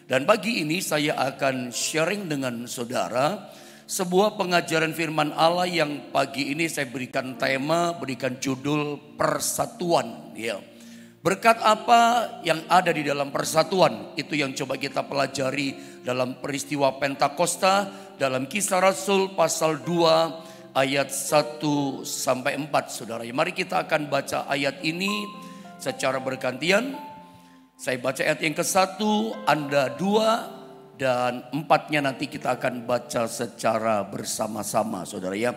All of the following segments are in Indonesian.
Dan pagi ini saya akan sharing dengan saudara sebuah pengajaran firman Allah yang pagi ini saya berikan tema, berikan judul persatuan. Ya. Berkat apa yang ada di dalam persatuan? Itu yang coba kita pelajari dalam peristiwa Pentakosta, dalam Kisah Rasul pasal 2 ayat 1 sampai 4, saudara. Mari kita akan baca ayat ini secara bergantian. Saya baca ayat yang ke-1, Anda 2, dan 4-nya nanti kita akan baca secara bersama-sama, saudara ya.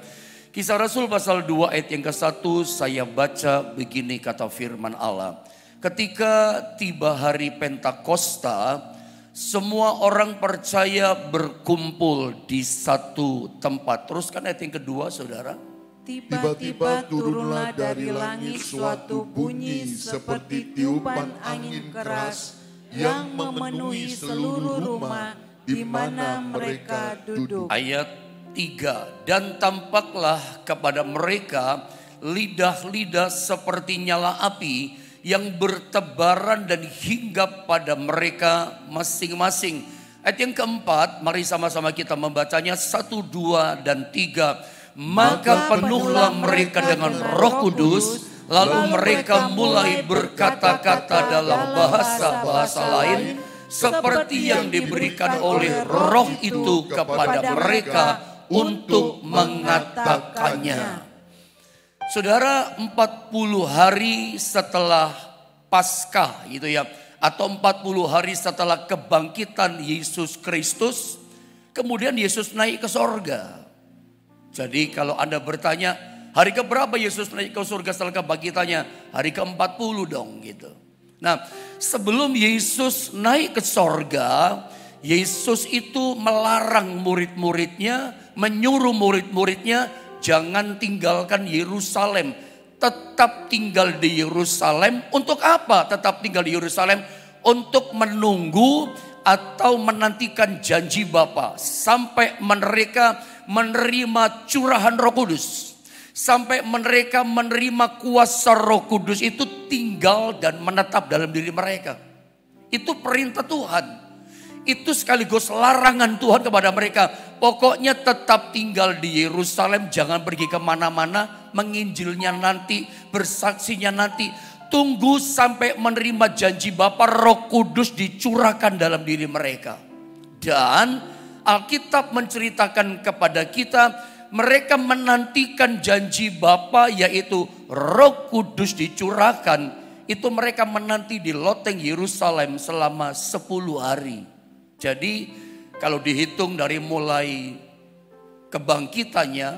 Kisah Rasul pasal 2 ayat yang ke-1 saya baca begini kata firman Allah. Ketika tiba hari Pentakosta, semua orang percaya berkumpul di satu tempat. Teruskan ayat yang kedua, saudara. Tiba-tiba turunlah dari langit suatu bunyi seperti tiupan angin keras yang memenuhi seluruh rumah di mana mereka duduk. Ayat 3, dan tampaklah kepada mereka lidah-lidah seperti nyala api yang bertebaran dan hinggap pada mereka masing-masing. Ayat yang keempat, mari sama-sama kita membacanya 1, 2, dan 3. Maka penuhlah mereka dengan Roh Kudus, lalu mereka mulai berkata-kata dalam bahasa-bahasa lain seperti yang diberikan oleh Roh itu kepada mereka untuk mengatakannya. Saudara, 40 hari setelah Paskah gitu ya, atau 40 hari setelah kebangkitan Yesus Kristus, kemudian Yesus naik ke sorga. Jadi kalau Anda bertanya, hari keberapa Yesus naik ke surga setelah kebangkitannya? Hari ke-40 dong gitu. Nah, sebelum Yesus naik ke sorga, Yesus itu melarang murid-muridnya, menyuruh murid-muridnya jangan tinggalkan Yerusalem. Tetap tinggal di Yerusalem. Untuk apa tetap tinggal di Yerusalem? Untuk menunggu atau menantikan janji Bapa sampai mereka menerima curahan Roh Kudus, sampai mereka menerima kuasa Roh Kudus itu tinggal dan menetap dalam diri mereka. Itu perintah Tuhan, itu sekaligus larangan Tuhan kepada mereka. Pokoknya tetap tinggal di Yerusalem, jangan pergi kemana-mana, menginjilnya nanti, bersaksinya nanti. Tunggu sampai menerima janji Bapa, Roh Kudus dicurahkan dalam diri mereka. Dan Alkitab menceritakan kepada kita, mereka menantikan janji Bapa yaitu Roh Kudus dicurahkan. Itu mereka menanti di loteng Yerusalem selama 10 hari. Jadi kalau dihitung dari mulai kebangkitannya,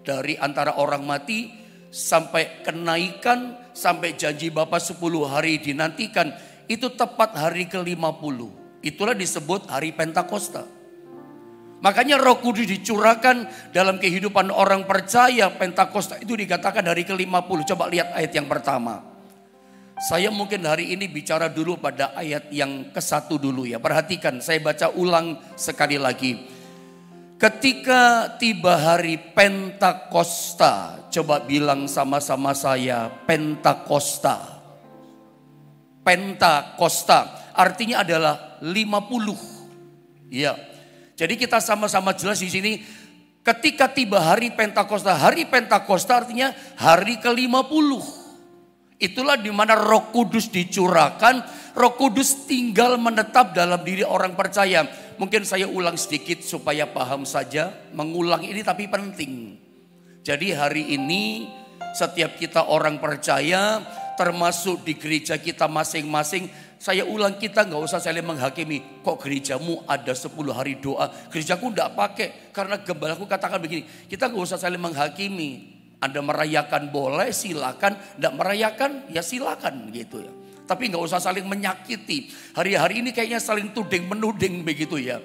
dari antara orang mati sampai kenaikan, sampai janji Bapa 10 hari dinantikan, itu tepat hari ke-50. Itulah disebut hari Pentakosta. Makanya Roh Kudus dicurahkan dalam kehidupan orang percaya. Pentakosta itu dikatakan hari ke-50. Coba lihat ayat yang pertama. Saya mungkin hari ini bicara dulu pada ayat yang ke-1 dulu ya. Perhatikan, saya baca ulang sekali lagi. Ketika tiba hari Pentakosta, coba bilang sama-sama saya, Pentakosta. Pentakosta artinya adalah 50. Ya. Jadi kita sama-sama jelas di sini. Ketika tiba hari Pentakosta artinya hari ke-50. Itulah di mana Roh Kudus dicurahkan, Roh Kudus tinggal menetap dalam diri orang percaya. Mungkin saya ulang sedikit supaya paham saja. Mengulang ini tapi penting. Jadi hari ini setiap kita orang percaya, termasuk di gereja kita masing-masing, saya ulang, kita gak usah saling menghakimi. Kok gerejamu ada 10 hari doa, gerejaku gak pakai. Karena gembalaku katakan begini, kita gak usah saling menghakimi. Anda merayakan boleh, silakan. Gak merayakan, ya silakan gitu ya. Tapi gak usah saling menyakiti. Hari-hari ini kayaknya saling tuding menuding begitu ya.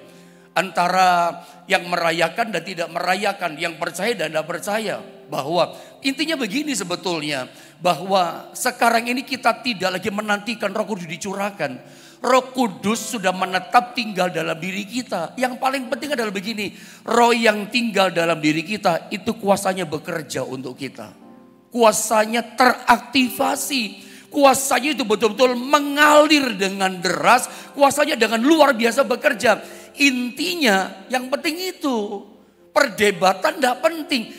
Antara yang merayakan dan tidak merayakan, yang percaya dan tidak percaya. Bahwa intinya begini sebetulnya, bahwa sekarang ini kita tidak lagi menantikan Roh Kudus dicurahkan. Roh Kudus sudah menetap tinggal dalam diri kita. Yang paling penting adalah begini, Roh yang tinggal dalam diri kita itu kuasanya bekerja untuk kita. Kuasanya teraktivasi. Kuasanya itu betul-betul mengalir dengan deras. Kuasanya dengan luar biasa bekerja. Intinya yang penting itu. Perdebatan tidak penting.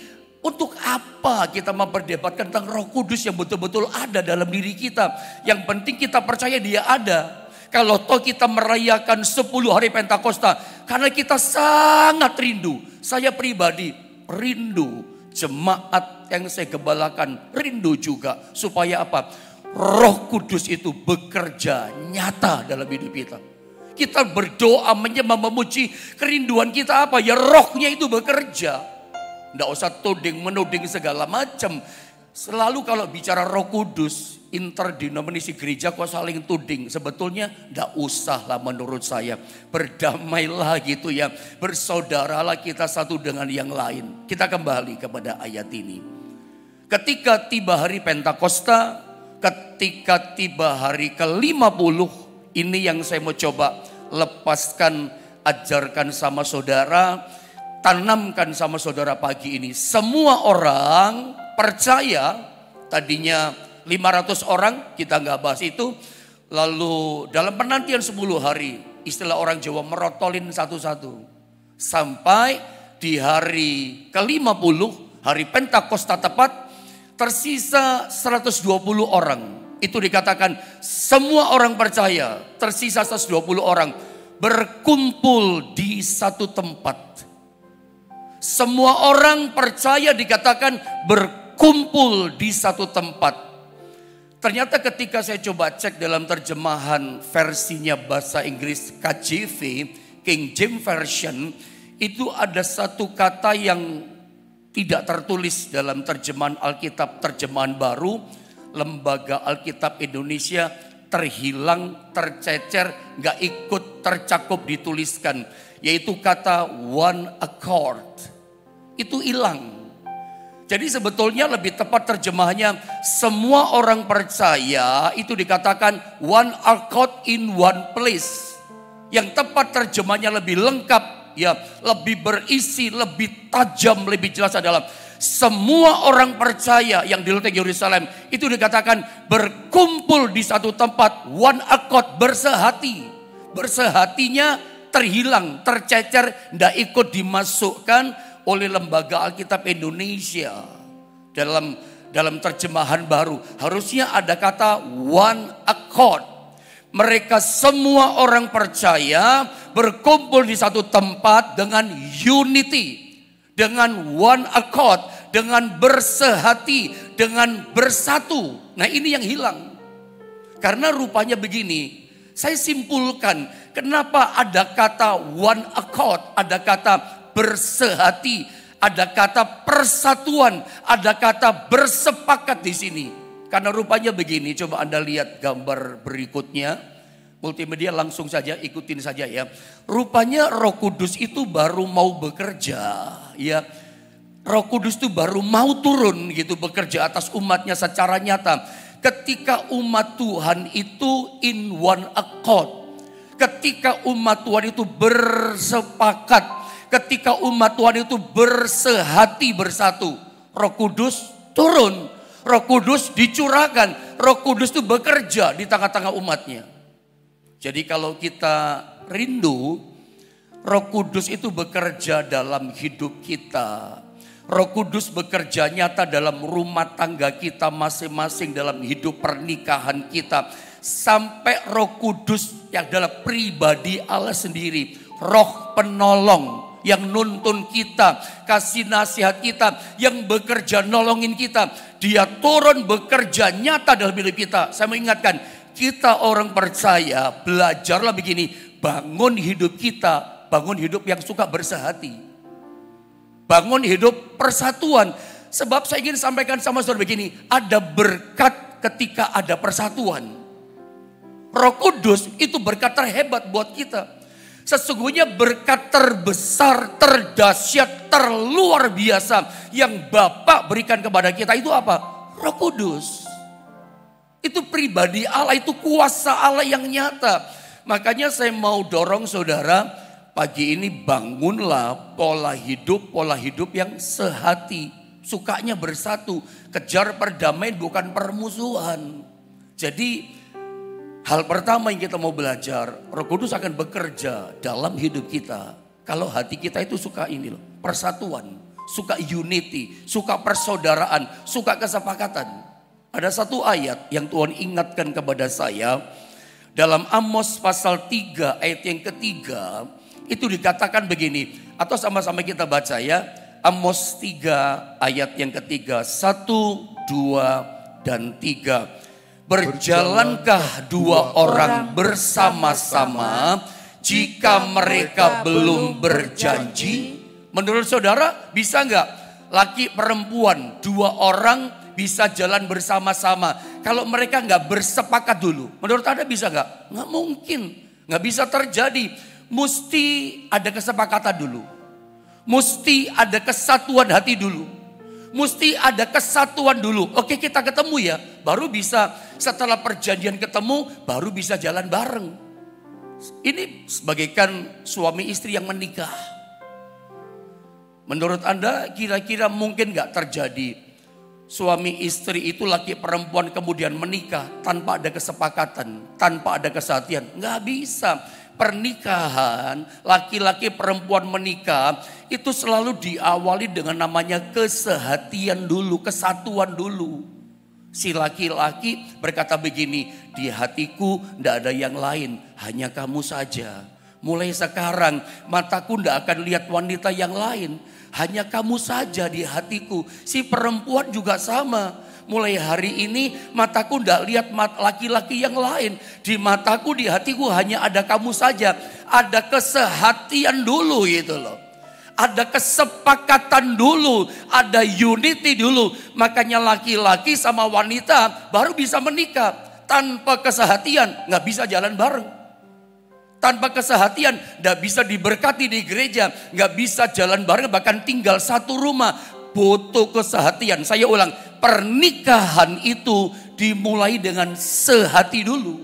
Untuk apa kita memperdebatkan tentang Roh Kudus yang betul-betul ada dalam diri kita. Yang penting kita percaya dia ada. Kalau toh kita merayakan 10 hari Pentakosta. Karena kita sangat rindu. Saya pribadi rindu. Jemaat yang saya gembalakan rindu juga. Supaya apa? Roh Kudus itu bekerja nyata dalam hidup kita. Kita berdoa menyembah memuji. Kerinduan kita apa? Ya rohnya itu bekerja. Tidak usah tuding menuding segala macam. Selalu kalau bicara Roh Kudus, interdenominasi gereja kok saling tuding. Sebetulnya tidak usah lah menurut saya. Berdamailah gitu ya. Bersaudaralah kita satu dengan yang lain. Kita kembali kepada ayat ini. Ketika tiba hari Pentakosta, ketika tiba hari ke-50, ini yang saya mau coba lepaskan, ajarkan sama saudara, tanamkan sama saudara pagi ini. Semua orang percaya, tadinya 500 orang, kita nggak bahas itu. Lalu dalam penantian 10 hari, istilah orang Jawa merotolin satu-satu. Sampai di hari ke-50, hari Pentakosta tepat, tersisa 120 orang. Itu dikatakan semua orang percaya, tersisa 120 orang berkumpul di satu tempat. Semua orang percaya dikatakan berkumpul di satu tempat. Ternyata ketika saya coba cek dalam terjemahan versinya bahasa Inggris KJV, King James Version, itu ada satu kata yang tidak tertulis dalam terjemahan Alkitab terjemahan baru. Lembaga Alkitab Indonesia terhilang, tercecer, gak ikut tercakup dituliskan. Yaitu kata one accord. Itu hilang. Jadi sebetulnya lebih tepat terjemahnya semua orang percaya itu dikatakan one accord in one place. Yang tepat terjemahnya lebih lengkap, ya, lebih berisi, lebih tajam, lebih jelas adalah semua orang percaya yang di loteng Yerusalem itu dikatakan berkumpul di satu tempat, one accord, bersehati. Bersehatinya terhilang, tercecer, tidak ikut dimasukkan oleh Lembaga Alkitab Indonesia. Dalam terjemahan baru harusnya ada kata one accord. Mereka semua orang percaya berkumpul di satu tempat dengan unity, dengan one accord, dengan bersehati, dengan bersatu. Nah ini yang hilang. Karena rupanya begini, saya simpulkan kenapa ada kata one accord, ada kata bersehati, ada kata persatuan, ada kata bersepakat di sini. Karena rupanya begini, coba Anda lihat gambar berikutnya. Multimedia langsung saja, ikutin saja ya. Rupanya Roh Kudus itu baru mau bekerja, ya. Roh Kudus itu baru mau turun gitu bekerja atas umatnya secara nyata. Ketika umat Tuhan itu in one accord. Ketika umat Tuhan itu bersepakat. Ketika umat Tuhan itu bersehati bersatu. Roh Kudus turun. Roh Kudus dicurahkan. Roh Kudus itu bekerja di tengah-tengah umatnya. Jadi kalau kita rindu, Roh Kudus itu bekerja dalam hidup kita. Roh Kudus bekerja nyata dalam rumah tangga kita masing-masing, dalam hidup pernikahan kita. Sampai Roh Kudus yang adalah pribadi Allah sendiri. Roh penolong yang nuntun kita, kasih nasihat kita, yang bekerja nolongin kita. Dia turun bekerja nyata dalam hidup kita. Saya mengingatkan, kita orang percaya, belajarlah begini. Bangun hidup kita, bangun hidup yang suka bersehati. Bangun hidup persatuan. Sebab saya ingin sampaikan sama saudara begini, ada berkat ketika ada persatuan. Roh Kudus itu berkat terhebat buat kita. Sesungguhnya berkat terbesar, terdahsyat, terluar biasa yang Bapa berikan kepada kita itu apa? Roh Kudus. Itu pribadi Allah, itu kuasa Allah yang nyata. Makanya saya mau dorong saudara, pagi ini bangunlah pola hidup yang sehati. Sukanya bersatu, kejar perdamaian bukan permusuhan. Jadi hal pertama yang kita mau belajar, Roh Kudus akan bekerja dalam hidup kita. Kalau hati kita itu suka ini loh, persatuan, suka unity, suka persaudaraan, suka kesepakatan. Ada satu ayat yang Tuhan ingatkan kepada saya. Dalam Amos pasal 3 ayat yang ketiga, itu dikatakan begini. Atau sama-sama kita baca ya. Amos 3 ayat yang ketiga. 1, 2, dan 3. Berjalankah dua orang bersama-sama jika mereka belum berjanji? Menurut saudara bisa nggak laki perempuan dua orang bisa jalan bersama-sama kalau mereka nggak bersepakat dulu? Menurut Anda bisa nggak? Nggak mungkin, nggak bisa terjadi. Mesti ada kesepakatan dulu, mesti ada kesatuan hati dulu. Mesti ada kesatuan dulu. Oke, kita ketemu ya. Baru bisa setelah perjanjian ketemu, baru bisa jalan bareng. Ini sebagaikan suami istri yang menikah. Menurut Anda kira-kira mungkin gak terjadi suami istri itu laki perempuan kemudian menikah tanpa ada kesepakatan, tanpa ada kesatuan? Gak bisa. Pernikahan, laki-laki perempuan menikah itu selalu diawali dengan namanya kesehatian dulu, kesatuan dulu. Si laki-laki berkata begini, di hatiku tidak ada yang lain, hanya kamu saja. Mulai sekarang mataku tidak akan lihat wanita yang lain, hanya kamu saja di hatiku. Si perempuan juga sama. Mulai hari ini mataku tidak lihat laki-laki yang lain. Di mataku, di hatiku hanya ada kamu saja. Ada kesehatian dulu gitu loh. Ada kesepakatan dulu. Ada unity dulu. Makanya laki-laki sama wanita baru bisa menikah. Tanpa kesehatian nggak bisa jalan bareng. Tanpa kesehatian nggak bisa diberkati di gereja. Nggak bisa jalan bareng, bahkan tinggal satu rumah. Butuh kesehatian. Saya ulang, pernikahan itu dimulai dengan sehati dulu.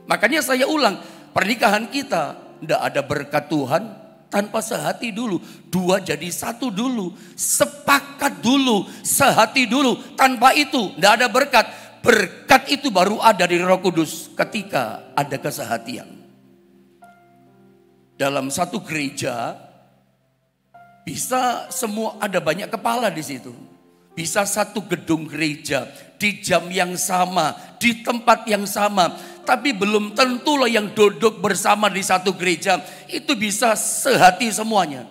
Makanya saya ulang, pernikahan kita tidak ada berkat Tuhan tanpa sehati dulu. Dua jadi satu dulu, sepakat dulu, sehati dulu. Tanpa itu tidak ada berkat. Berkat itu baru ada dari Roh Kudus ketika ada kesehatian. Dalam satu gereja bisa semua, ada banyak kepala di situ. Bisa satu gedung gereja di jam yang sama, di tempat yang sama. Tapi belum tentu loh yang duduk bersama di satu gereja itu bisa sehati semuanya.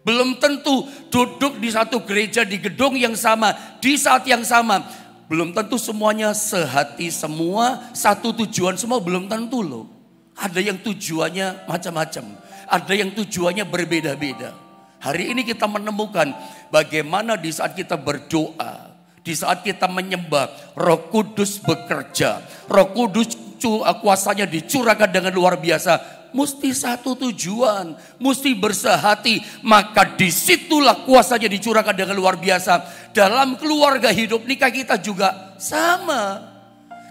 Belum tentu duduk di satu gereja di gedung yang sama, di saat yang sama. Belum tentu semuanya sehati semua, satu tujuan semua, belum tentu loh. Ada yang tujuannya macam-macam. Ada yang tujuannya berbeda-beda. Hari ini kita menemukan bagaimana di saat kita berdoa, di saat kita menyembah, Roh Kudus bekerja. Roh Kudus kuasanya dicurahkan dengan luar biasa. Mesti satu tujuan, mesti bersehati. Maka disitulah kuasanya dicurahkan dengan luar biasa. Dalam keluarga hidup nikah kita juga sama.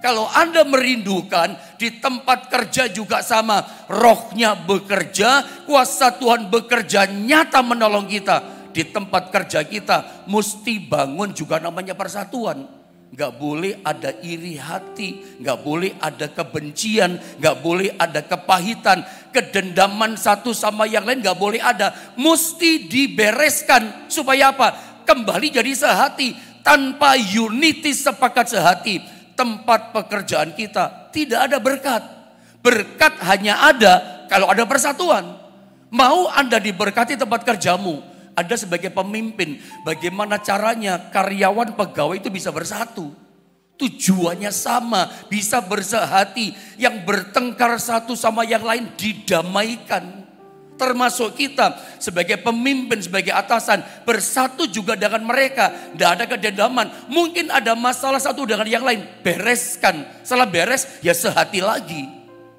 Kalau Anda merindukan, di tempat kerja juga sama. Rohnya bekerja, kuasa Tuhan bekerja nyata menolong kita. Di tempat kerja kita mesti bangun juga namanya persatuan. Gak boleh ada iri hati, gak boleh ada kebencian, gak boleh ada kepahitan, kedendaman satu sama yang lain gak boleh ada. Mesti dibereskan supaya apa? Kembali jadi sehati. Tanpa unity sepakat sehati, tempat pekerjaan kita tidak ada berkat. Berkat hanya ada kalau ada persatuan. Mau Anda diberkati tempat kerjamu, Anda sebagai pemimpin, bagaimana caranya karyawan pegawai itu bisa bersatu? Tujuannya sama, bisa bersehati. Yang bertengkar satu sama yang lain didamaikan. Termasuk kita sebagai pemimpin, sebagai atasan, bersatu juga dengan mereka. Tidak ada kedendaman. Mungkin ada masalah satu dengan yang lain, bereskan. Setelah beres, ya sehati lagi.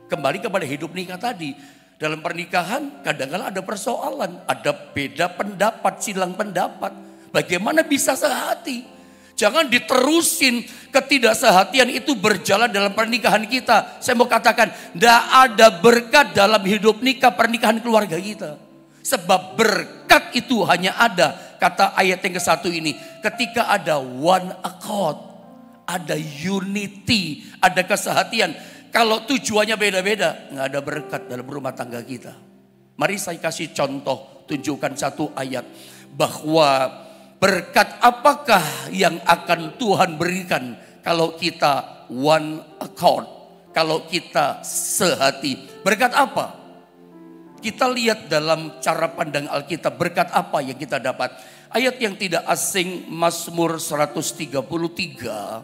Kembali kepada hidup nikah tadi. Dalam pernikahan kadang-kadang ada persoalan. Ada beda pendapat, silang pendapat. Bagaimana bisa sehati? Jangan diterusin ketidaksehatian itu berjalan dalam pernikahan kita. Saya mau katakan, tidak ada berkat dalam hidup nikah pernikahan keluarga kita. Sebab berkat itu hanya ada, kata ayat yang ke-1 ini, ketika ada one accord. ada unity, ada kesehatian. Kalau tujuannya beda-beda, nggak ada berkat dalam rumah tangga kita. Mari saya kasih contoh, tunjukkan satu ayat bahwa berkat apakah yang akan Tuhan berikan kalau kita one accord, kalau kita sehati. Berkat apa? Kita lihat dalam cara pandang Alkitab, berkat apa yang kita dapat. Ayat yang tidak asing, Mazmur 133.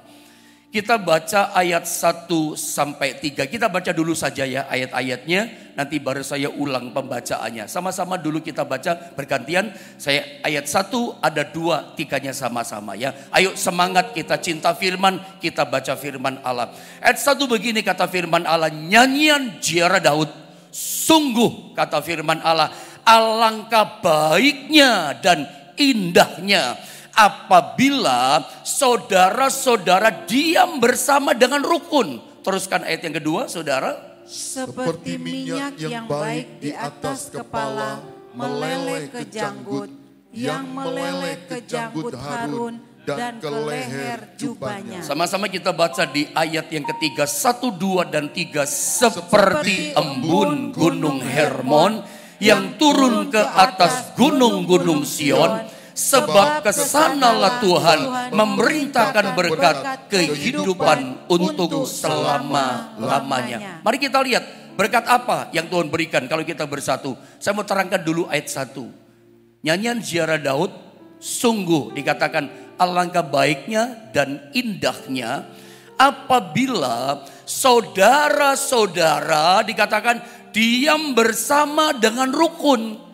Kita baca ayat 1 sampai 3. Kita baca dulu saja ya ayat-ayatnya. Nanti baru saya ulang pembacaannya. Sama-sama dulu kita baca bergantian. Saya ayat 1 ada 2, 3-nya sama-sama ya. Ayo semangat, kita cinta firman, kita baca firman Allah. Ayat 1 begini kata firman Allah. Nyanyian ziarah Daud. Sungguh kata firman Allah, alangkah baiknya dan indahnya apabila saudara-saudara diam bersama dengan rukun. Teruskan ayat yang kedua, saudara. Seperti minyak yang baik di atas kepala meleleh ke janggut, yang meleleh ke janggut Harun dan ke leher jubahnya. Sama-sama kita baca di ayat yang ketiga, 1, 2, dan 3. Seperti embun gunung Hermon yang turun ke atas gunung-gunung Sion, sebab kesanalah Tuhan memerintahkan berkat kehidupan untuk selama-lamanya. Mari kita lihat berkat apa yang Tuhan berikan kalau kita bersatu. Saya mau terangkan dulu ayat 1. Nyanyian ziarah Daud, sungguh dikatakan alangkah baiknya dan indahnya apabila saudara-saudara dikatakan diam bersama dengan rukun.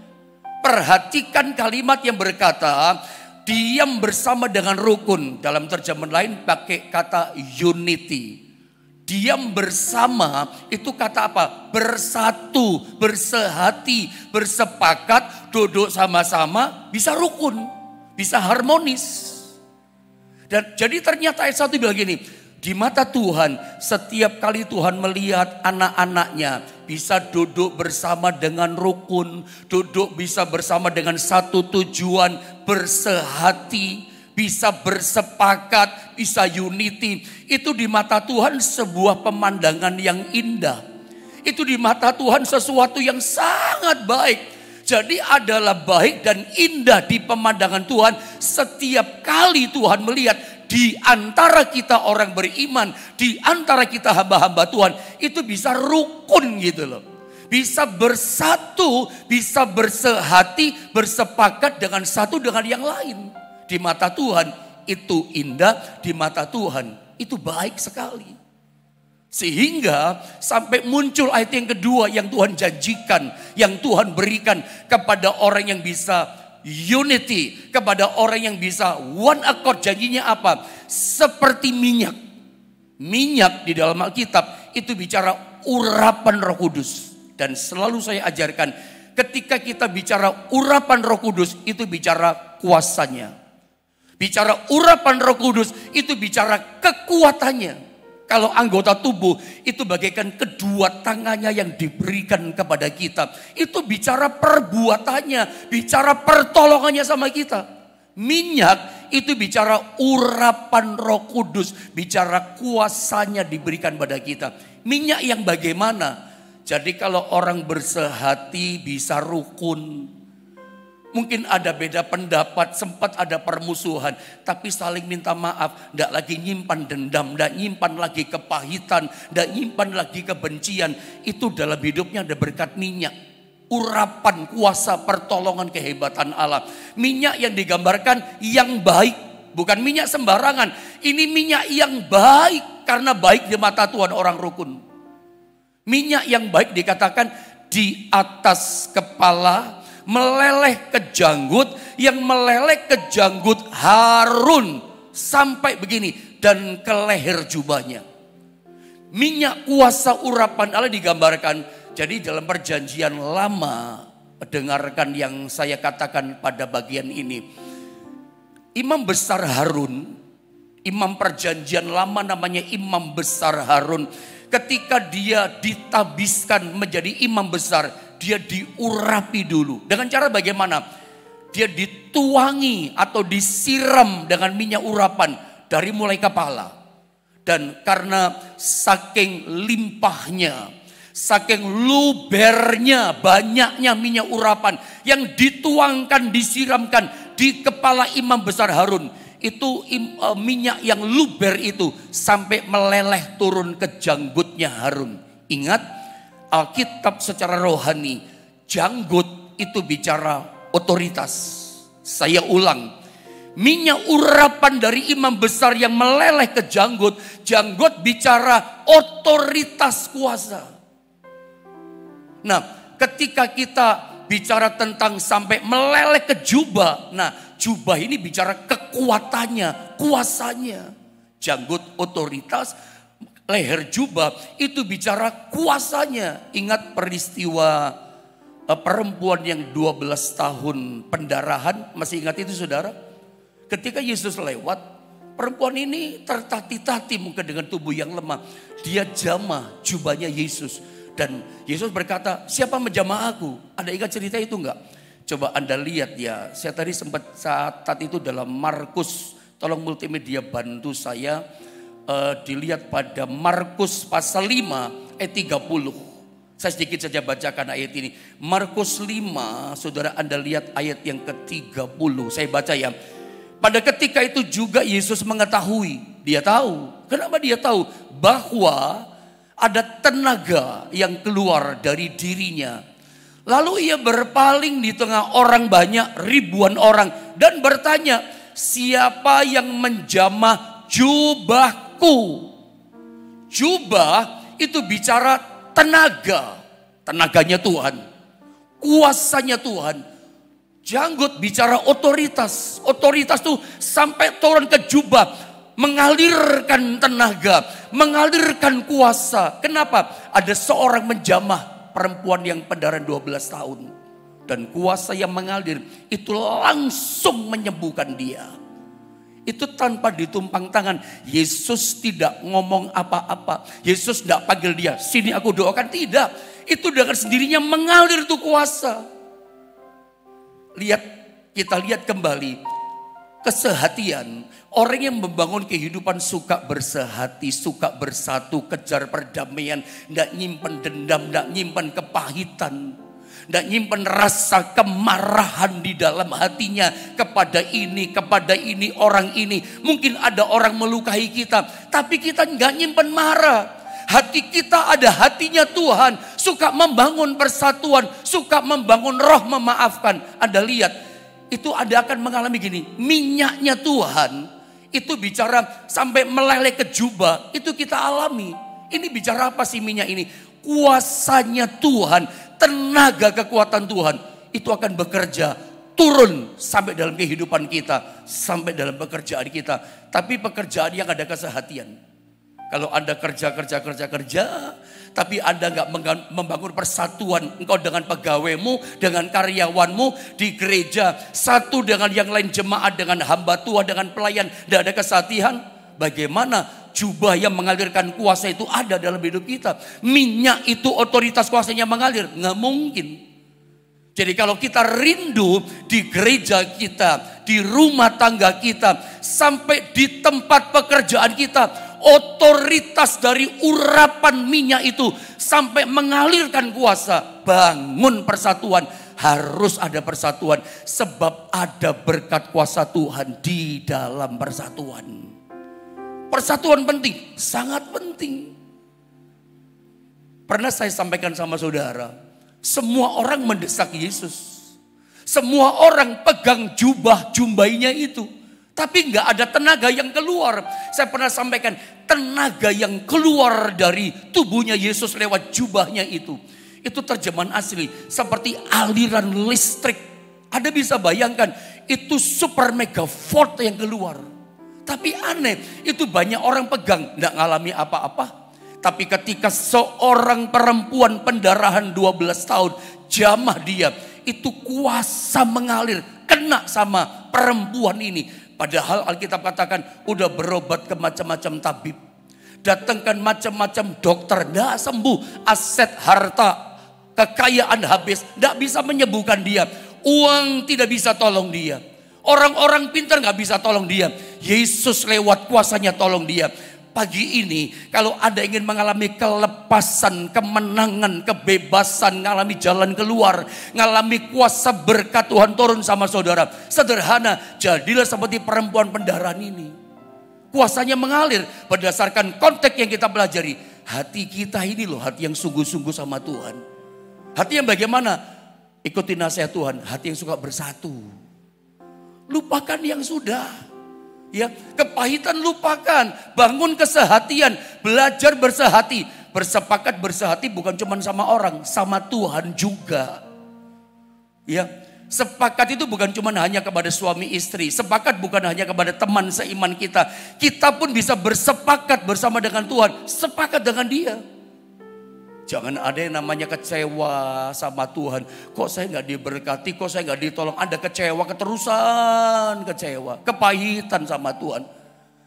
Perhatikan kalimat yang berkata diam bersama dengan rukun. Dalam terjemahan lain pakai kata unity. Diam bersama itu kata apa? Bersatu, bersehati, bersepakat, duduk sama-sama, bisa rukun, bisa harmonis. Dan jadi ternyata ayat 1 bilang gini, di mata Tuhan setiap kali Tuhan melihat anak-anaknya bisa duduk bersama dengan rukun, duduk bisa bersama dengan satu tujuan, bersehati, bisa bersepakat, bisa unity. Itu di mata Tuhan sebuah pemandangan yang indah. Itu di mata Tuhan sesuatu yang sangat baik. Jadi adalah baik dan indah di pemandangan Tuhan setiap kali Tuhan melihat di antara kita orang beriman, di antara kita hamba-hamba Tuhan, itu bisa rukun gitu loh. Bisa bersatu, bisa bersehati, bersepakat dengan satu dengan yang lain. Di mata Tuhan itu indah, di mata Tuhan itu baik sekali. Sehingga sampai muncul ayat yang kedua yang Tuhan janjikan, yang Tuhan berikan kepada orang yang bisa unity, kepada orang yang bisa one accord. Janjinya apa? Seperti minyak. Minyak di dalam Alkitab itu bicara urapan Roh Kudus. Dan selalu saya ajarkan, ketika kita bicara urapan Roh Kudus itu bicara kuasanya. Bicara urapan Roh Kudus itu bicara kekuatannya. Kalau anggota tubuh itu bagaikan kedua tangannya yang diberikan kepada kita. Itu bicara perbuatannya, bicara pertolongannya sama kita. Minyak itu bicara urapan Roh Kudus, bicara kuasanya diberikan pada kita. Minyak yang bagaimana? Jadi kalau orang bersehati bisa rukun. Mungkin ada beda pendapat, sempat ada permusuhan. Tapi saling minta maaf. Tidak lagi nyimpan dendam, tidak nyimpan lagi kepahitan, tidak nyimpan lagi kebencian. Itu dalam hidupnya ada berkat minyak. Urapan, kuasa, pertolongan, kehebatan Allah. Minyak yang digambarkan yang baik. Bukan minyak sembarangan. Ini minyak yang baik. Karena baik di mata Tuhan orang rukun. Minyak yang baik dikatakan di atas kepala, meleleh ke janggut, yang meleleh ke janggut Harun sampai begini dan ke leher jubahnya. Minyak kuasa urapan Allah digambarkan. Jadi dalam perjanjian lama, dengarkan yang saya katakan pada bagian ini. Imam besar Harun, imam perjanjian lama namanya imam besar Harun. Ketika dia ditabiskan menjadi imam besar, dia diurapi dulu. Dengan cara bagaimana? Dia dituangi atau disiram dengan minyak urapan dari mulai kepala. Dan karena saking limpahnya, saking lubernya, banyaknya minyak urapan yang dituangkan, disiramkan di kepala imam besar Harun. Itu minyak yang luber itu sampai meleleh turun ke janggutnya Harun. Ingat, Alkitab secara rohani, janggut itu bicara otoritas. Saya ulang. Minyak urapan dari imam besar yang meleleh ke janggut. Janggut bicara otoritas kuasa. Nah, ketika kita bicara tentang sampai meleleh ke jubah. Nah, jubah ini bicara kekuatannya, kuasanya. Janggut otoritas, leher jubah itu bicara kuasanya. Ingat peristiwa perempuan yang 12 tahun pendarahan. Masih ingat itu saudara? Ketika Yesus lewat, perempuan ini tertati-tati mungkin dengan tubuh yang lemah. Dia jamah jubahnya Yesus. Dan Yesus berkata, siapa menjamah aku? Ada ingat cerita itu enggak? Coba Anda lihat ya. Saya tadi sempat catat itu dalam Markus. Tolong multimedia bantu saya. Dilihat pada Markus pasal 5 ayat 30. Saya sedikit saja bacakan ayat ini. Markus 5, saudara Anda lihat ayat yang ke-30. Saya baca ya. Pada ketika itu juga Yesus mengetahui, dia tahu. Kenapa dia tahu? Bahwa ada tenaga yang keluar dari dirinya. Lalu ia berpaling di tengah orang banyak, ribuan orang. Dan bertanya, siapa yang menjamah jubahku? Jubah itu bicara tenaga. Tenaganya Tuhan. Kuasanya Tuhan. Janggut bicara otoritas. Otoritas tuh sampai turun ke jubah. Mengalirkan tenaga. Mengalirkan kuasa. Kenapa? Ada seorang menjamah perempuan yang pendarahan 12 tahun. Dan kuasa yang mengalir itu langsung menyembuhkan dia. Itu tanpa ditumpang tangan. Yesus tidak ngomong apa-apa. Yesus tidak panggil dia, sini aku doakan. Tidak. Itu dengan sendirinya mengalir itu kuasa. Kita lihat kembali kesehatian. Orang yang membangun kehidupan suka bersehati, suka bersatu, kejar perdamaian, tidak nyimpen dendam, tidak nyimpen kepahitan, tidak nyimpen rasa kemarahan di dalam hatinya kepada ini, orang ini. Mungkin ada orang melukai kita, tapi kita nggak nyimpen marah. Hati kita ada hatinya Tuhan, suka membangun persatuan, suka membangun roh memaafkan. Anda lihat, itu ada akan mengalami gini, minyaknya Tuhan itu bicara sampai meleleh ke jubah, itu kita alami. Ini bicara apa sih minyak ini? Kuasanya Tuhan, tenaga kekuatan Tuhan itu akan bekerja turun sampai dalam kehidupan kita, sampai dalam pekerjaan kita. Tapi pekerjaan yang ada kesehatian. Kalau Anda kerja, tapi Anda nggak membangun persatuan engkau dengan pegawaimu, dengan karyawanmu di gereja, satu dengan yang lain, jemaat dengan hamba Tuhan, dengan pelayan, tidak ada kesatihan. Bagaimana jubah yang mengalirkan kuasa itu ada dalam hidup kita? Minyak itu otoritas kuasanya mengalir, nggak mungkin. Jadi kalau kita rindu di gereja kita, di rumah tangga kita, sampai di tempat pekerjaan kita, otoritas dari urapan minyak itu sampai mengalirkan kuasa. Bangun persatuan. Harus ada persatuan. Sebab ada berkat kuasa Tuhan di dalam persatuan. Persatuan penting. Sangat penting. Pernah saya sampaikan sama saudara. Semua orang mendesak Yesus. Semua orang pegang jubahnya itu. Tapi nggak ada tenaga yang keluar. Saya pernah sampaikan, tenaga yang keluar dari tubuhnya Yesus lewat jubahnya itu terjemahan asli seperti aliran listrik. Anda bisa bayangkan, itu super mega volt yang keluar. Tapi aneh, itu banyak orang pegang, nggak ngalami apa-apa. Tapi ketika seorang perempuan pendarahan 12 tahun, jamah dia, itu kuasa mengalir, kena sama perempuan ini. Padahal Alkitab katakan udah berobat ke macam-macam tabib. Datangkan macam-macam dokter, tidak sembuh. Aset, harta, kekayaan habis, tidak bisa menyembuhkan dia. Uang tidak bisa tolong dia. Orang-orang pintar nggak bisa tolong dia. Yesus lewat kuasanya tolong dia. Pagi ini kalau Anda ingin mengalami kelepasan, kemenangan, kebebasan, mengalami jalan keluar, mengalami kuasa berkat Tuhan turun sama saudara. Sederhana, jadilah seperti perempuan pendaran ini. Kuasanya mengalir berdasarkan konteks yang kita pelajari. Hati kita ini loh, hati yang sungguh-sungguh sama Tuhan. Hati yang bagaimana? Ikuti nasihat Tuhan, hati yang suka bersatu. Lupakan yang sudah. Ya, kepahitan lupakan, bangun kesehatian, belajar bersehati. Bersepakat bersehati bukan cuma sama orang, sama Tuhan juga. Ya, sepakat itu bukan cuma hanya kepada suami istri, sepakat bukan hanya kepada teman seiman kita. Kita pun bisa bersepakat bersama dengan Tuhan, sepakat dengan Dia. Jangan ada yang namanya kecewa sama Tuhan. Kok saya nggak diberkati, kok saya nggak ditolong. Ada kecewa, keterusan kecewa. Kepahitan sama Tuhan.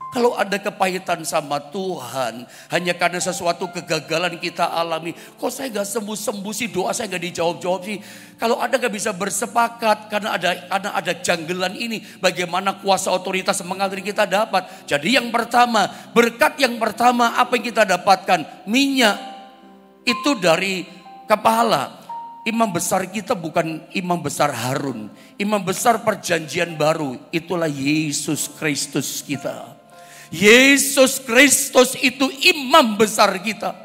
Kalau ada kepahitan sama Tuhan, hanya karena sesuatu kegagalan kita alami. Kok saya nggak sembuh-sembuh sih, doa saya nggak dijawab-jawab sih. Kalau Anda nggak bisa bersepakat karena ada janggelan ini. Bagaimana kuasa otoritas mengalir kita dapat. Jadi yang pertama, berkat yang pertama apa yang kita dapatkan? Minyak. Itu dari kepala. Imam besar kita bukan imam besar Harun. Imam besar perjanjian baru. Itulah Yesus Kristus kita. Yesus Kristus itu imam besar kita.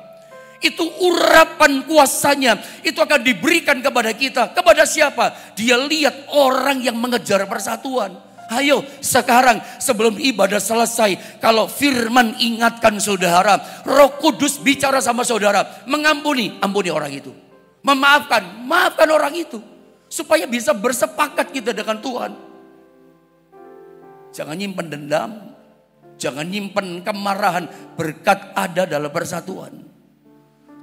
Itu urapan kuasanya. Itu akan diberikan kepada kita. Kepada siapa? Dia lihat orang yang mengejar persatuan. Ayo sekarang sebelum ibadah selesai, kalau firman ingatkan saudara, Roh Kudus bicara sama saudara, ampuni orang itu. Maafkan orang itu. Supaya bisa bersepakat kita dengan Tuhan. Jangan nyimpen dendam, jangan nyimpen kemarahan, berkat ada dalam persatuan.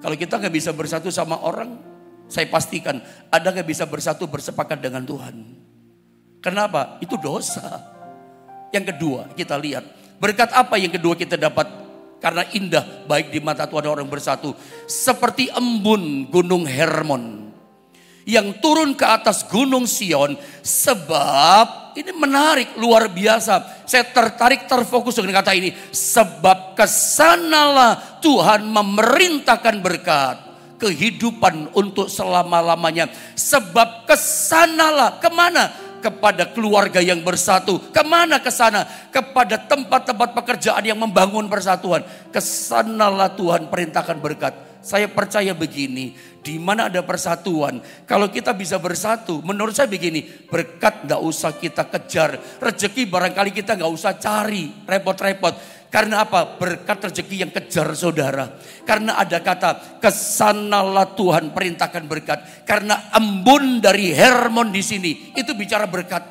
Kalau kita gak bisa bersatu sama orang, saya pastikan Anda gak bisa bersatu bersepakat dengan Tuhan. Kenapa? Itu dosa. Yang kedua kita lihat. Berkat apa yang kedua kita dapat? Karena indah baik di mata Tuhan orang bersatu. Seperti embun gunung Hermon. Yang turun ke atas gunung Sion. Sebab ini menarik luar biasa. Saya terfokus dengan kata ini. Sebab kesanalah Tuhan memerintahkan berkat. Kehidupan untuk selama-lamanya. Sebab kesanalah kemana? Kepada keluarga yang bersatu. Kemana ke sana? Kepada tempat-tempat pekerjaan yang membangun persatuan. Kesanalah Tuhan perintahkan berkat. Saya percaya begini, di mana ada persatuan, kalau kita bisa bersatu, menurut saya begini, berkat gak usah kita kejar, rezeki barangkali kita gak usah cari, repot-repot. Karena apa? Berkat rezeki yang kejar saudara. Karena ada kata, kesanalah Tuhan perintahkan berkat. Karena embun dari Hermon di sini, itu bicara berkat.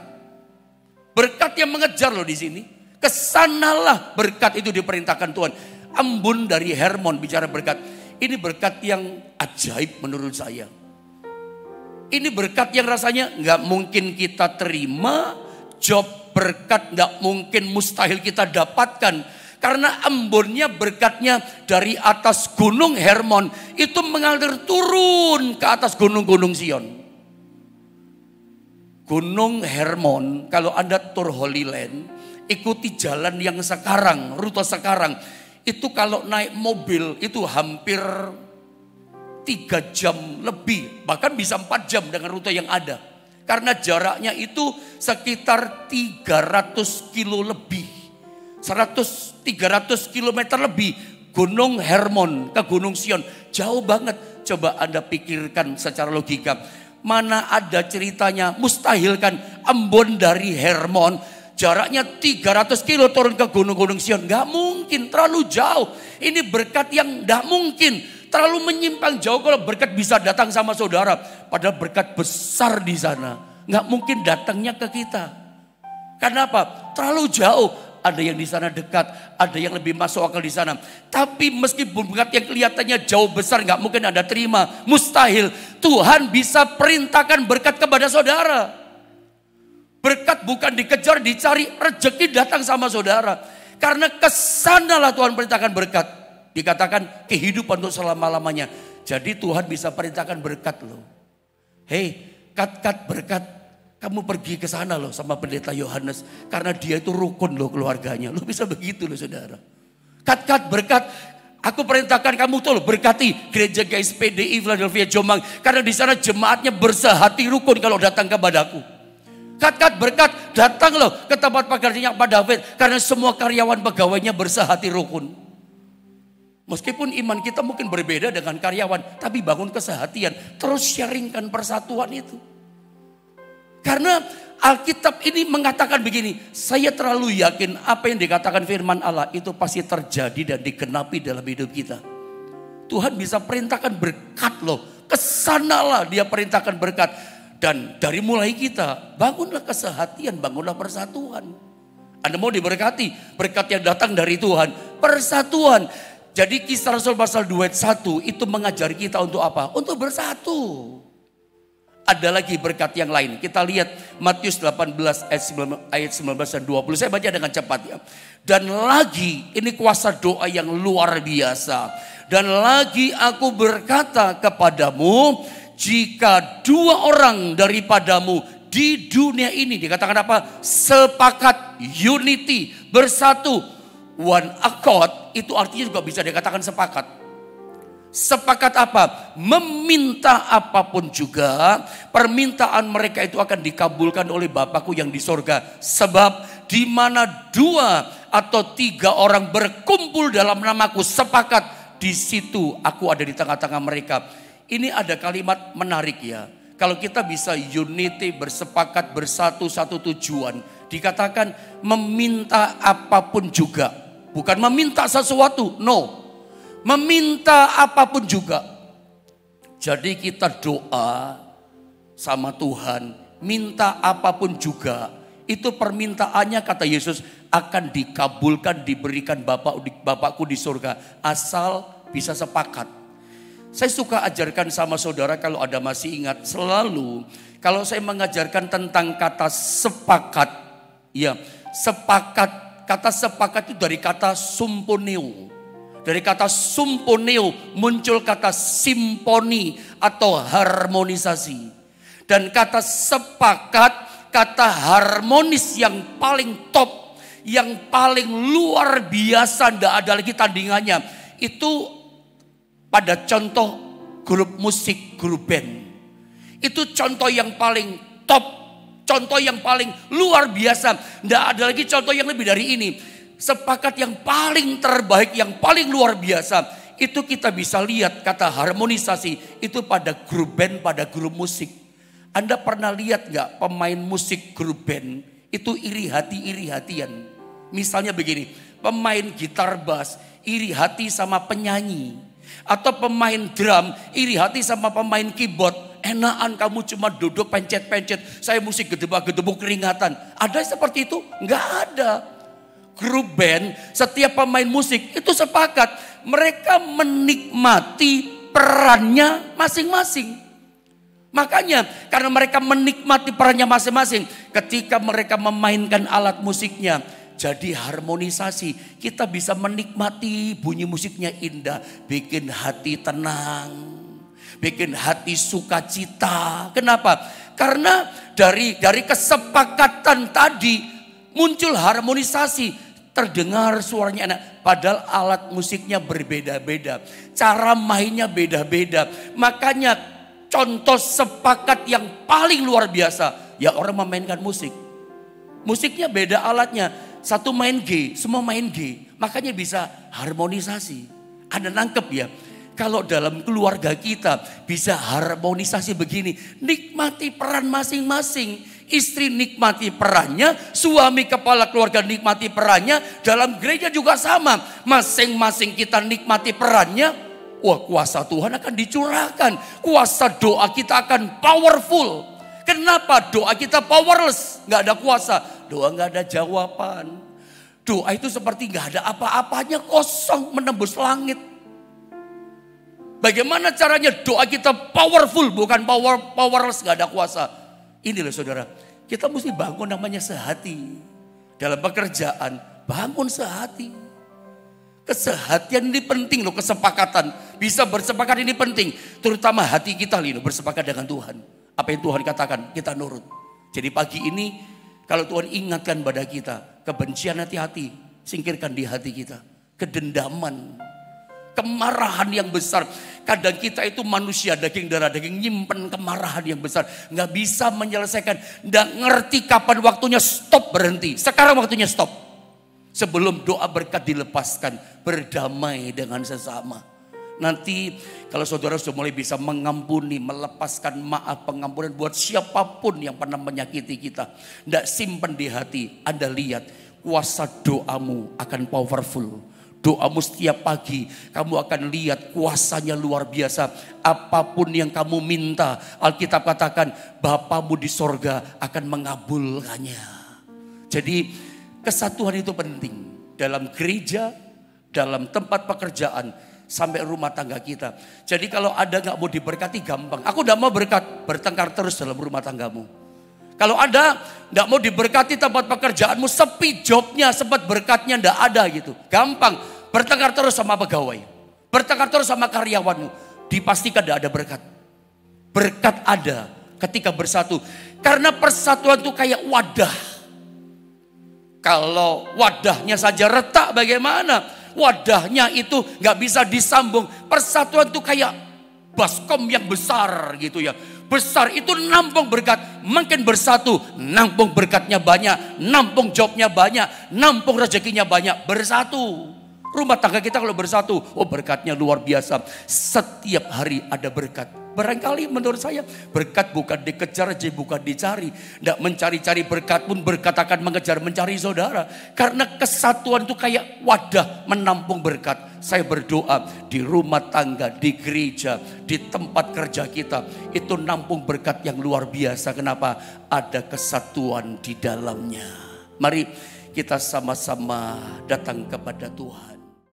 Berkat yang mengejar loh di sini. Kesanalah berkat itu diperintahkan Tuhan. Embun dari Hermon bicara berkat. Ini berkat yang ajaib menurut saya. Ini berkat yang rasanya gak mungkin kita terima. Job berkat gak mungkin mustahil kita dapatkan. Karena embunnya berkatnya dari atas gunung Hermon. Itu mengalir turun ke atas gunung-gunung Sion. Gunung Hermon, kalau Anda tur Holy Land, ikuti jalan yang sekarang, rute sekarang. Itu kalau naik mobil itu hampir 3 jam lebih. Bahkan bisa 4 jam dengan rute yang ada. Karena jaraknya itu sekitar 300 kilo lebih. 300 kilometer lebih. Gunung Hermon ke Gunung Sion. Jauh banget. Coba Anda pikirkan secara logika. Mana ada ceritanya mustahil kan embun dari Hermon. Jaraknya 300 kilo turun ke gunung-gunung Sion. Gak mungkin, terlalu jauh. Ini berkat yang gak mungkin. Terlalu menyimpang jauh kalau berkat bisa datang sama saudara. Padahal berkat besar di sana. Gak mungkin datangnya ke kita. Karena apa? Terlalu jauh. Ada yang di sana dekat, ada yang lebih masuk akal di sana. Tapi meskipun berkat yang kelihatannya jauh besar, gak mungkin Anda terima. Mustahil. Tuhan bisa perintahkan berkat kepada saudara. Berkat bukan dikejar, dicari. Rezeki datang sama saudara. Karena kesanalah Tuhan perintahkan berkat. Dikatakan kehidupan untuk selama-lamanya. Jadi Tuhan bisa perintahkan berkat loh. Hei, kat berkat. Kamu pergi ke sana loh sama pendeta Yohanes. Karena dia itu rukun loh keluarganya. Lo bisa begitu loh saudara. Kat berkat. Aku perintahkan kamu tuh berkati gereja GSPDI Philadelphia Jombang. Karena di sana jemaatnya bersehati rukun kalau datang kepadaku. Kat berkat, datang loh ke tempat pekerjaan Pak David. Karena semua karyawan pegawainya bersehati rukun. Meskipun iman kita mungkin berbeda dengan karyawan. Tapi bangun kesehatian. Terus sharingkan persatuan itu. Karena Alkitab ini mengatakan begini, saya terlalu yakin apa yang dikatakan firman Allah itu pasti terjadi dan digenapi dalam hidup kita. Tuhan bisa perintahkan berkat loh, kesanalah dia perintahkan berkat. Dan dari mulai kita, bangunlah kesehatian, bangunlah persatuan. Anda mau diberkati, berkat yang datang dari Tuhan, persatuan. Jadi Kisah Rasul pasal 2 ayat 1 itu mengajari kita untuk apa? Untuk bersatu. Ada lagi berkat yang lain. Kita lihat Matius 18 ayat 19 dan 20. Saya baca dengan cepat ya. Dan lagi, ini kuasa doa yang luar biasa. Dan lagi aku berkata kepadamu, jika 2 orang daripadamu di dunia ini, dikatakan apa? Sepakat, unity, bersatu. One accord, itu artinya juga bisa dikatakan sepakat. Sepakat apa? Meminta apapun juga, permintaan mereka itu akan dikabulkan oleh Bapakku yang di sorga. Sebab di mana 2 atau 3 orang berkumpul dalam namaku, sepakat, di situ aku ada di tengah-tengah mereka. Ini ada kalimat menarik ya. Kalau kita bisa unity, bersepakat, bersatu, satu tujuan. Dikatakan meminta apapun juga. Bukan meminta sesuatu, no. Meminta apapun juga. Jadi kita doa sama Tuhan, minta apapun juga. Itu permintaannya kata Yesus akan dikabulkan, diberikan Bapakku di surga. Asal bisa sepakat. Saya suka ajarkan sama saudara kalau ada masih ingat. Selalu kalau saya mengajarkan tentang kata sepakat. Ya, sepakat. Kata sepakat itu dari kata sumponeo. Dari kata sumponeo muncul kata simponi atau harmonisasi. Dan kata sepakat, kata harmonis yang paling top, yang paling luar biasa, tidak ada lagi tandingannya. Itu pada contoh grup musik, grup band. Itu contoh yang paling top, contoh yang paling luar biasa. Tidak ada lagi contoh yang lebih dari ini. Sepakat yang paling terbaik, yang paling luar biasa. Itu kita bisa lihat kata harmonisasi itu pada grup band, pada grup musik. Anda pernah lihat gak pemain musik grup band itu iri hatian. Misalnya begini, pemain gitar bass iri hati sama penyanyi. Atau pemain drum iri hati sama pemain keyboard. Enakan kamu cuma duduk pencet-pencet, saya musik gedebuk keringatan. Ada seperti itu? Gak ada. Grup band, setiap pemain musik itu sepakat. Mereka menikmati perannya masing-masing. Makanya karena mereka menikmati perannya masing-masing. Ketika mereka memainkan alat musiknya, jadi harmonisasi. Kita bisa menikmati bunyi musiknya indah. Bikin hati tenang. Bikin hati sukacita. Kenapa? Karena dari kesepakatan tadi muncul harmonisasi. Terdengar suaranya enak. Padahal alat musiknya berbeda-beda. Cara mainnya beda-beda. Makanya contoh sepakat yang paling luar biasa. Ya orang memainkan musik. Musiknya beda alatnya. Satu main G, semua main G. Makanya bisa harmonisasi. Anda nangkep ya. Kalau dalam keluarga kita bisa harmonisasi begini. Nikmati peran masing-masing. Istri nikmati perannya, suami kepala keluarga nikmati perannya, dalam gereja juga sama. Masing-masing kita nikmati perannya, wah kuasa Tuhan akan dicurahkan. Kuasa doa kita akan powerful. Kenapa doa kita powerless? Gak ada kuasa, doa gak ada jawaban. Doa itu seperti gak ada apa-apanya, kosong menembus langit. Bagaimana caranya doa kita powerful, bukan powerless, gak ada kuasa. Ini loh saudara, kita mesti bangun namanya sehati. Dalam pekerjaan, bangun sehati. Kesehatian ini penting loh, kesepakatan. Bisa bersepakat ini penting. Terutama hati kita loh, bersepakat dengan Tuhan. Apa yang Tuhan katakan, kita nurut. Jadi pagi ini, kalau Tuhan ingatkan pada kita, kebencian hati-hati, singkirkan di hati kita. kedendaman, kemarahan yang besar. Kadang kita itu manusia daging darah daging, nyimpen kemarahan yang besar, nggak bisa menyelesaikan, nggak ngerti kapan waktunya stop, berhenti. Sekarang waktunya stop. Sebelum doa berkat dilepaskan, berdamai dengan sesama. Nanti kalau saudara sudah mulai bisa mengampuni, melepaskan maaf, pengampunan buat siapapun yang pernah menyakiti kita, tidak simpan di hati. Anda lihat kuasa doamu akan powerful. Doamu setiap pagi kamu akan lihat kuasanya luar biasa. Apapun yang kamu minta, Alkitab katakan Bapamu di sorga akan mengabulkannya. Jadi kesatuan itu penting dalam gereja, dalam tempat pekerjaan, sampai rumah tangga kita. Jadi kalau ada gak mau diberkati gampang. Aku gak mau berkat, bertengkar terus dalam rumah tanggamu. Kalau ada gak mau diberkati tempat pekerjaanmu, sepi jobnya, sempat berkatnya gak ada gitu. Gampang, bertengkar terus sama pegawai. Bertengkar terus sama karyawanmu. Dipastikan gak ada berkat. Berkat ada ketika bersatu. Karena persatuan itu kayak wadah. Kalau wadahnya saja retak bagaimana? Wadahnya itu gak bisa disambung. Persatuan itu kayak baskom yang besar gitu ya. Besar itu nampung berkat. Makin bersatu, nampung berkatnya banyak, nampung jobnya banyak, nampung rezekinya banyak. Bersatu. Rumah tangga kita kalau bersatu, oh berkatnya luar biasa. Setiap hari ada berkat. Barangkali menurut saya berkat bukan dikejar aja, bukan dicari. Tidak mencari-cari berkat pun berkat akan mengejar mencari saudara. Karena kesatuan itu kayak wadah menampung berkat. Saya berdoa di rumah tangga, di gereja, di tempat kerja kita. Itu nampung berkat yang luar biasa. Kenapa? Ada kesatuan di dalamnya. Mari kita sama-sama datang kepada Tuhan.